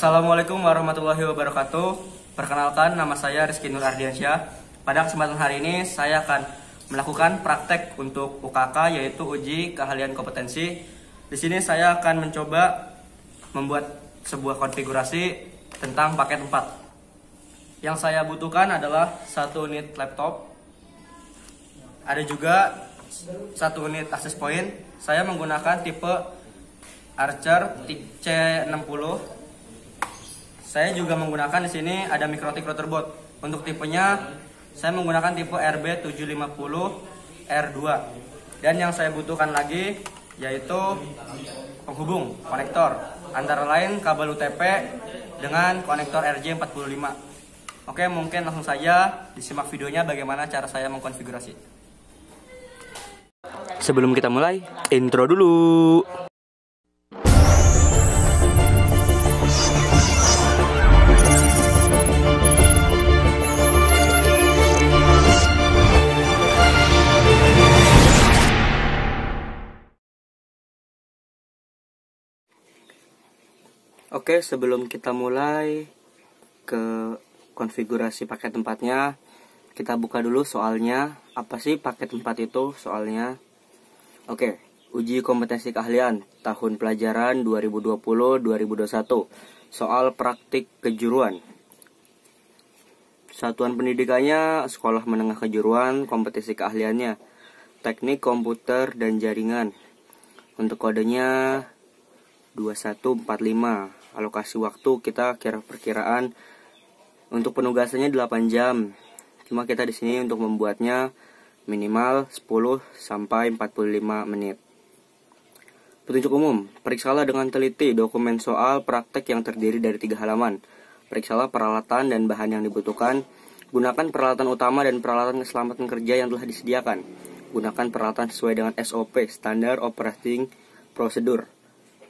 Assalamualaikum warahmatullahi wabarakatuh. Perkenalkan, nama saya Rizky Nur Ardiansyah. Pada kesempatan hari ini saya akan melakukan praktek untuk UKK, yaitu uji keahlian kompetensi. Di sini saya akan mencoba membuat sebuah konfigurasi tentang paket 4. Yang saya butuhkan adalah 1 unit laptop. Ada juga 1 unit access point. Saya menggunakan tipe Archer C60. Saya juga menggunakan di sini ada Mikrotik Routerboard. Untuk tipenya saya menggunakan tipe RB750 R2. Dan yang saya butuhkan lagi yaitu penghubung konektor, antara lain kabel UTP dengan konektor RJ45. Oke, mungkin langsung saja disimak videonya bagaimana cara saya mengkonfigurasi. Sebelum kita mulai, intro dulu. Oke, sebelum kita mulai ke konfigurasi paket 4-nya, kita buka dulu soalnya. Apa sih paket 4 itu soalnya? Oke, uji kompetensi keahlian tahun pelajaran 2020-2021. Soal praktik kejuruan. Satuan pendidikannya Sekolah Menengah Kejuruan, kompetensi keahliannya Teknik Komputer dan Jaringan. Untuk kodenya 2145. Alokasi waktu kita perkiraan untuk penugasannya 8 jam. Cuma kita di sini untuk membuatnya minimal 10 sampai 45 menit. Petunjuk umum, periksalah dengan teliti dokumen soal praktek yang terdiri dari 3 halaman. Periksalah peralatan dan bahan yang dibutuhkan. Gunakan peralatan utama dan peralatan keselamatan kerja yang telah disediakan. Gunakan peralatan sesuai dengan SOP, Standard Operating Procedure.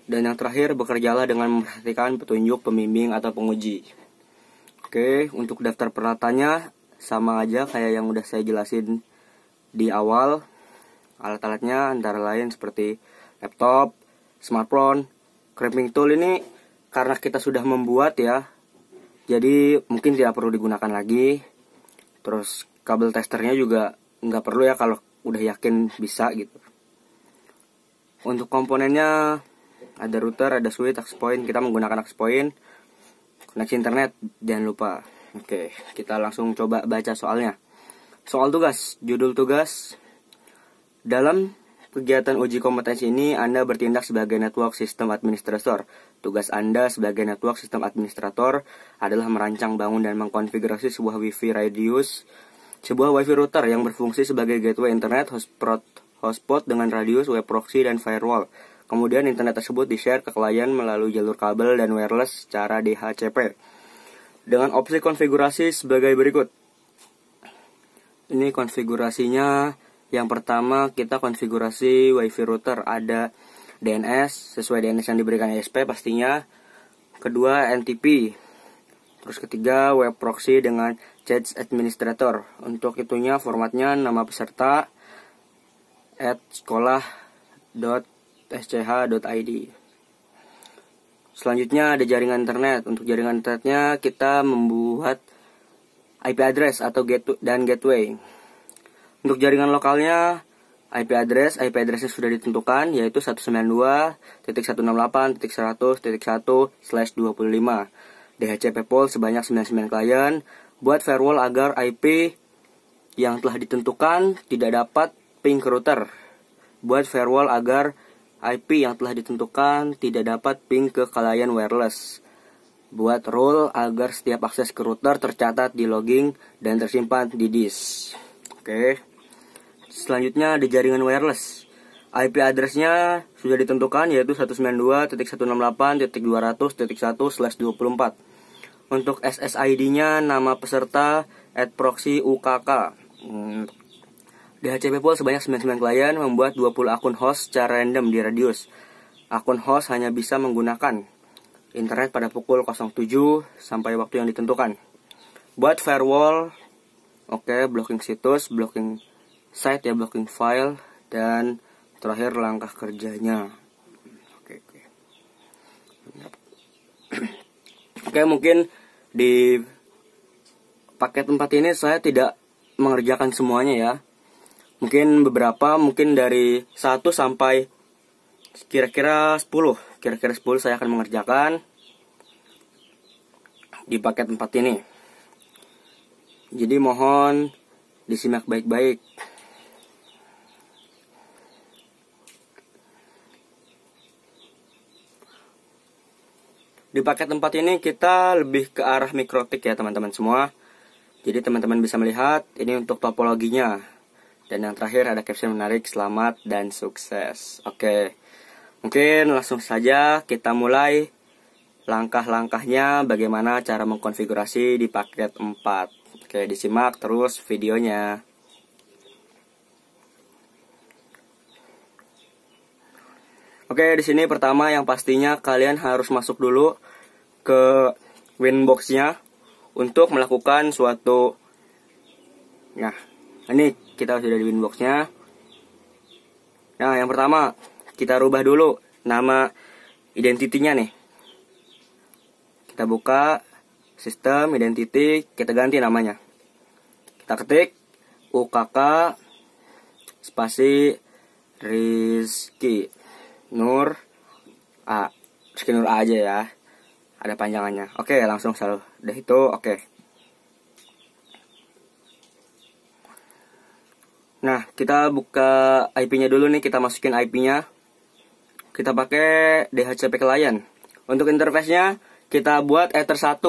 Dan yang terakhir, bekerjalah dengan memperhatikan petunjuk pembimbing atau penguji. Oke, untuk daftar peralatannya sama aja kayak yang udah saya jelasin di awal. Alat-alatnya antara lain seperti laptop, smartphone, crimping tool ini karena kita sudah membuat ya, jadi mungkin tidak perlu digunakan lagi. Terus kabel testernya juga nggak perlu ya kalau udah yakin bisa gitu. Untuk komponennya ada router, ada switch, access point. Kita menggunakan access point. Koneksi internet jangan lupa. Oke, kita langsung coba baca soalnya. Soal tugas, judul tugas. Dalam kegiatan uji kompetensi ini Anda bertindak sebagai network system administrator. Tugas Anda sebagai network system administrator adalah merancang, bangun, dan mengkonfigurasi sebuah WiFi radius, sebuah WiFi router yang berfungsi sebagai gateway internet, hotspot dengan radius, web proxy, dan firewall. Kemudian internet tersebut di-share ke klien melalui jalur kabel dan wireless secara DHCP. Dengan opsi konfigurasi sebagai berikut. Ini konfigurasinya. Yang pertama kita konfigurasi WiFi router. Ada DNS, sesuai DNS yang diberikan ISP pastinya. Kedua NTP. Terus ketiga web proxy dengan Change Administrator. Untuk itunya formatnya nama peserta @sekolah.sch.id. Selanjutnya ada jaringan internet. Untuk jaringan internetnya kita membuat IP address atau gateway. Untuk jaringan lokalnya IP addressnya sudah ditentukan, yaitu 192.168.100.1/25. DHCP pool sebanyak 99 klien. Buat firewall agar IP yang telah ditentukan tidak dapat ping ke router. Buat firewall agar IP yang telah ditentukan tidak dapat ping ke klien wireless. Buat rule agar setiap akses ke router tercatat di logging dan tersimpan di disk. Oke. Selanjutnya di jaringan wireless. IP addressnya sudah ditentukan, yaitu 192.168.200.1/24. Untuk SSID-nya nama peserta @proxy UKK. DHCP pool sebanyak 99 klien, membuat 20 akun host secara random di radius. Akun host hanya bisa menggunakan internet pada pukul 07 sampai waktu yang ditentukan. Buat firewall, blocking situs, blocking site ya, blocking file, dan terakhir langkah kerjanya. Oke, mungkin di paket 4 ini saya tidak mengerjakan semuanya ya. Mungkin beberapa, mungkin dari 1 sampai kira-kira 10. Kira-kira 10 saya akan mengerjakan di paket 4 ini. Jadi mohon disimak baik-baik. Di paket 4 ini kita lebih ke arah mikrotik ya teman-teman semua. Jadi teman-teman bisa melihat ini untuk topologinya. Dan yang terakhir ada caption menarik, selamat dan sukses. Oke, mungkin langsung saja kita mulai langkah-langkahnya bagaimana cara mengkonfigurasi di paket 4. Oke, disimak terus videonya. Oke, di sini pertama yang pastinya kalian harus masuk dulu ke Winbox-nya untuk melakukan suatu. Nah, ini kita sudah di Winbox-nya. Nah, yang pertama kita rubah dulu nama identitinya nih. Kita buka sistem identity, kita ganti namanya. Kita ketik UKK spasi Rizky Nur A. Rizky Nur A aja ya. Ada panjangannya. Oke, langsung selalu. Udah itu oke. Nah, kita buka IP-nya dulu nih, kita masukin IP-nya. Kita pakai DHCP client. Untuk interface-nya kita buat Ether 1.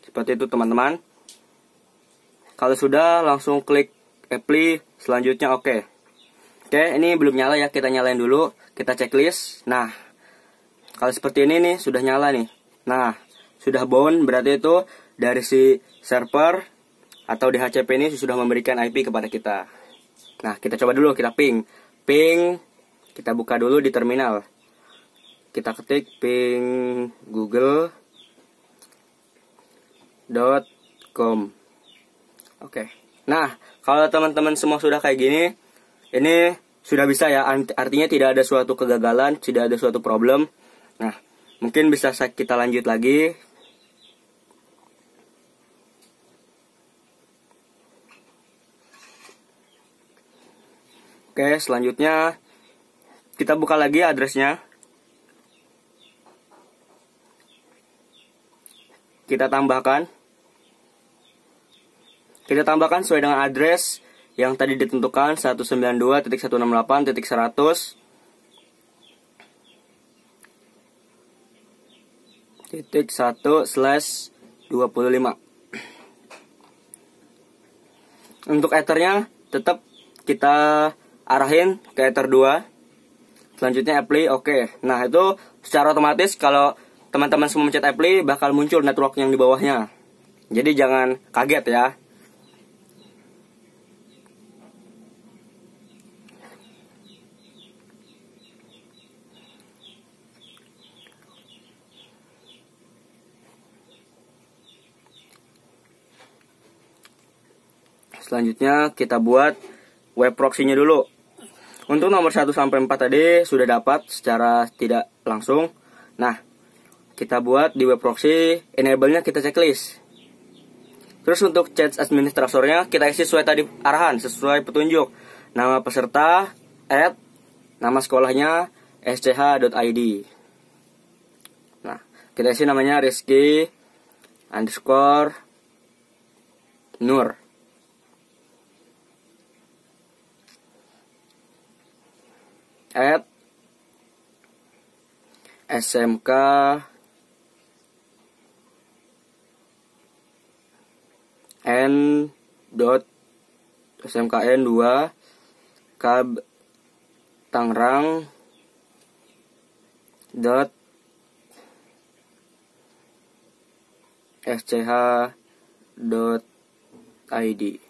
Seperti itu teman-teman. Kalau sudah langsung klik apply, selanjutnya oke. Oke, ini belum nyala ya, kita nyalain dulu. Kita checklist. Nah, kalau seperti ini nih sudah nyala nih. Nah, sudah bound berarti itu dari si server atau DHCP ini sudah memberikan IP kepada kita. Nah, kita coba dulu, kita ping. Ping, kita buka dulu di terminal. Kita ketik ping google.com. Oke. Nah, kalau teman-teman semua sudah kayak gini, ini sudah bisa ya, artinya tidak ada suatu kegagalan, tidak ada suatu problem. Nah, mungkin bisa kita lanjut lagi. Oke, selanjutnya kita buka lagi addressnya. Kita tambahkan sesuai dengan address yang tadi ditentukan 192.168.100.1/25. Untuk ethernya tetap kita arahin ke ether 2. Selanjutnya apply oke. Nah, itu secara otomatis kalau teman-teman semua mencet apply bakal muncul network yang di bawahnya. Jadi jangan kaget ya. Selanjutnya kita buat web proxy-nya dulu. Untuk nomor 1 sampai 4 tadi sudah dapat secara tidak langsung. Nah, kita buat di web proxy, enable-nya kita checklist. Terus untuk chat administratornya kita isi sesuai tadi arahan, sesuai petunjuk. Nama peserta, nama sekolahnya, sch.id. Nah, kita isi namanya Rizky _Nur. @smk smkn 2 kab Tangerang .sch.id.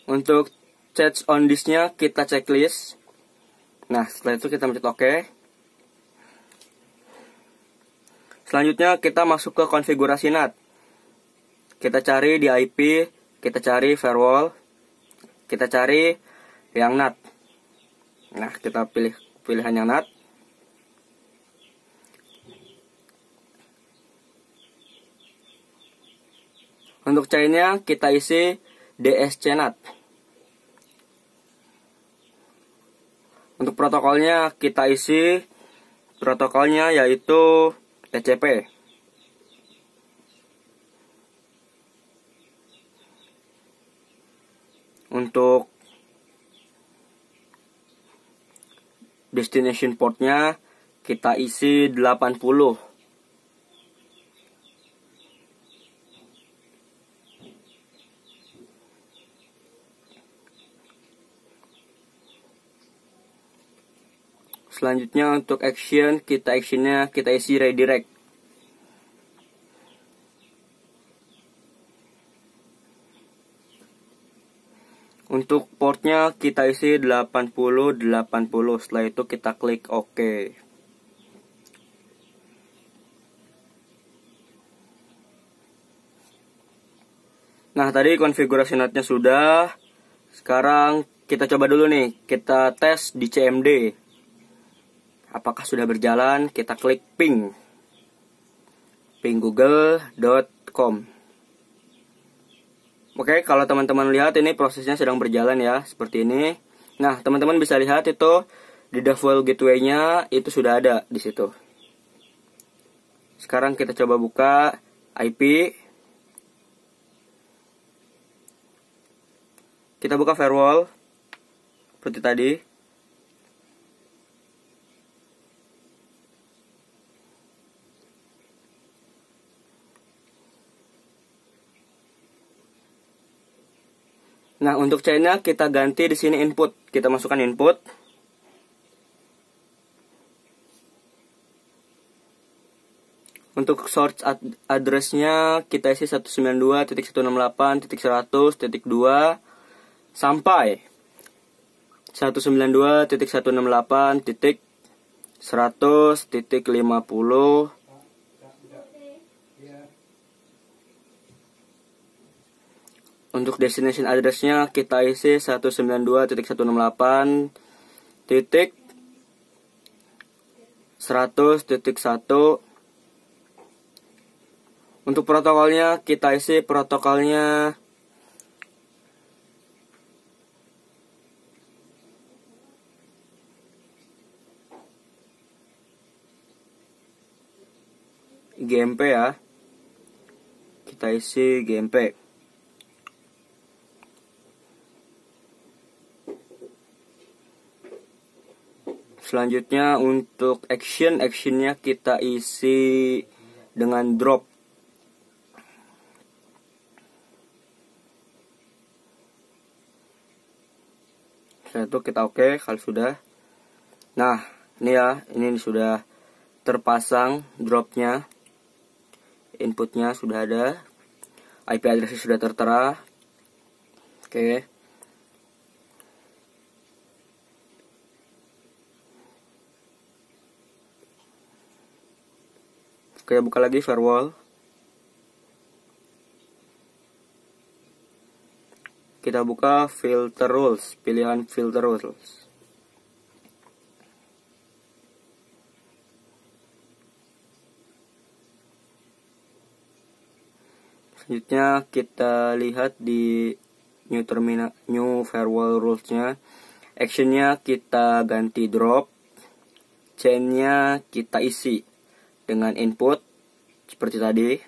Untuk change on disk-nya kita checklist. Nah, setelah itu kita mencet OK. Selanjutnya kita masuk ke konfigurasi NAT. Kita cari di IP, kita cari firewall, kita cari yang NAT. Nah, kita pilih pilihan yang NAT. Untuk chainnya kita isi DSC NAT. Untuk protokolnya kita isi protokolnya yaitu TCP. Untuk destination portnya kita isi 80. Selanjutnya untuk actionnya kita isi redirect. Untuk portnya kita isi 80. Setelah itu kita klik OK. Nah, tadi konfigurasi NAT-nya sudah. Sekarang kita coba dulu nih, kita tes di CMD. Apakah sudah berjalan? Kita klik ping google.com. Oke, kalau teman-teman lihat ini prosesnya sedang berjalan ya, seperti ini. Nah, teman-teman bisa lihat itu di default gateway-nya itu sudah ada di situ. Sekarang kita coba buka IP. Kita buka firewall seperti tadi. Nah, untuk chainnya kita ganti di sini input. Kita masukkan input. Untuk source address-nya kita isi 192.168.100.2 sampai 192.168.100.50. Untuk destination address-nya kita isi 192.168.100.1. Untuk protokolnya kita isi protokolnya GMP ya. Kita isi GMP. Selanjutnya untuk actionnya kita isi dengan drop. Setelah itu kita oke kalau sudah. Nah, ini ya, ini sudah terpasang dropnya. Inputnya sudah ada. IP address sudah tertera. Oke. Oke, buka lagi firewall. Kita buka filter rules, pilihan filter rules. Selanjutnya kita lihat di new firewall rules-nya. Actionnya kita ganti drop. Chainnya kita isi dengan input seperti tadi.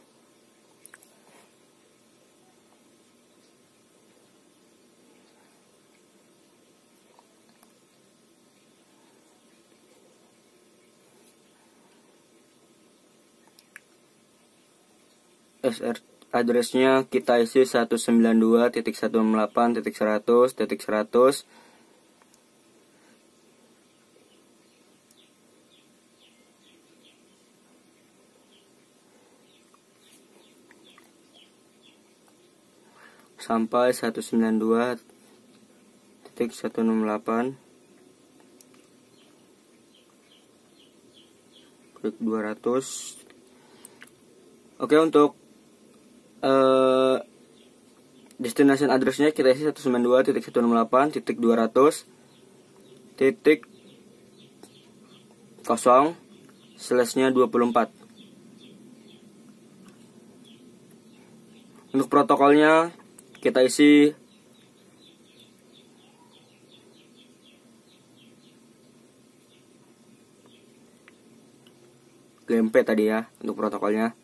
Address-nya kita isi 192.168.100.100. Sampai 192. titik 168, klik 200. Oke, untuk destination addressnya kita isi 192.168.200.0/nya 24. Untuk protokolnya kita isi GMP tadi ya untuk protokolnya.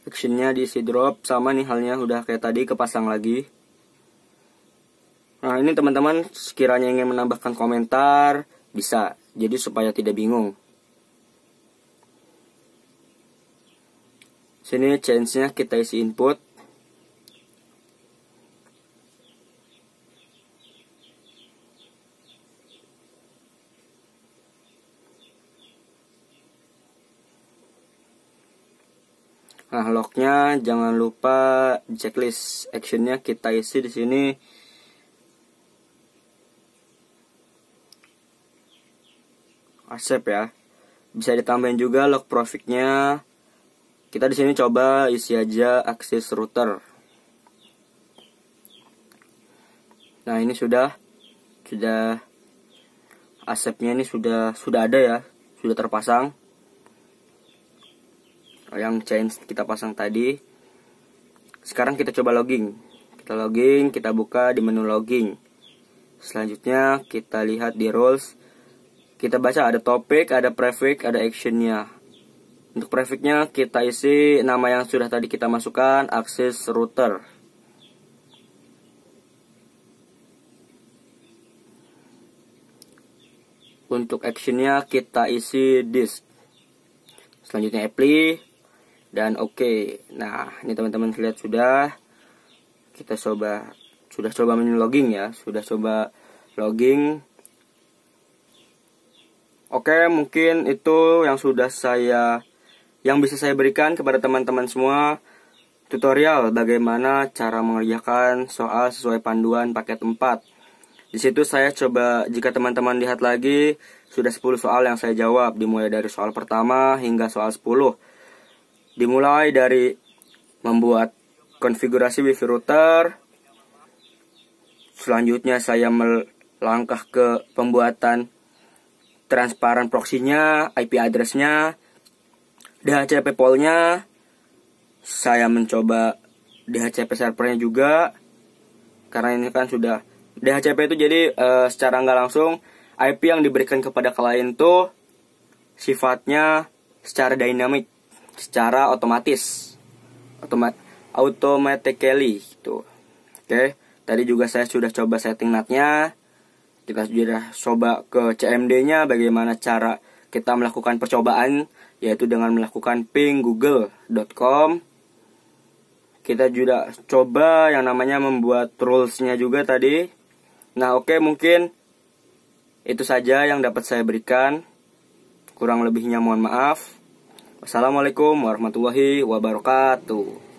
Actionnya diisi drop, sama nih halnya udah kayak tadi, kepasang lagi. Nah ini teman-teman sekiranya ingin menambahkan komentar bisa, jadi supaya tidak bingung. Sini change-nya kita isi input. Nah, lognya jangan lupa checklist actionnya kita isi di sini. Accept ya. Bisa ditambahin juga log profitnya. Kita di sini coba isi aja access router. Nah, ini sudah acceptnya ini sudah ada ya, sudah terpasang. Yang change kita pasang tadi. Sekarang kita coba logging. Kita buka di menu logging. Selanjutnya kita lihat di roles. Kita baca ada topik, ada prefix, ada actionnya. Untuk prefixnya kita isi nama yang sudah tadi kita masukkan, access router. Untuk actionnya kita isi disk. Selanjutnya apply dan oke. Nah, ini teman-teman lihat sudah coba menu logging ya, sudah coba logging. Oke, mungkin itu yang bisa saya berikan kepada teman-teman semua, tutorial bagaimana cara mengerjakan soal sesuai panduan paket 4. Di situ saya coba, jika teman-teman lihat lagi, sudah 10 soal yang saya jawab, dimulai dari soal pertama hingga soal 10. Dimulai dari membuat konfigurasi wifi router. Selanjutnya saya melangkah ke pembuatan transparan proxy-nya, IP address-nya, DHCP pool-nya. Saya mencoba DHCP servernya juga, karena ini kan sudah DHCP itu jadi secara nggak langsung IP yang diberikan kepada klien itu sifatnya secara dynamic, secara otomatis, automatically gitu. Oke, tadi juga saya sudah coba setting NAT-nya. Kita sudah coba ke CMD-nya, bagaimana cara kita melakukan percobaan, yaitu dengan melakukan ping google.com. Kita juga coba yang namanya membuat rules-nya juga tadi. Nah, oke, mungkin itu saja yang dapat saya berikan. Kurang lebihnya mohon maaf. Wassalamualaikum warahmatullahi wabarakatuh.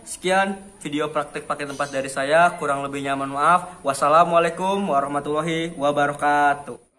Sekian video praktek paket 4 dari saya. Kurang lebihnya mohon maaf. Wassalamualaikum warahmatullahi wabarakatuh.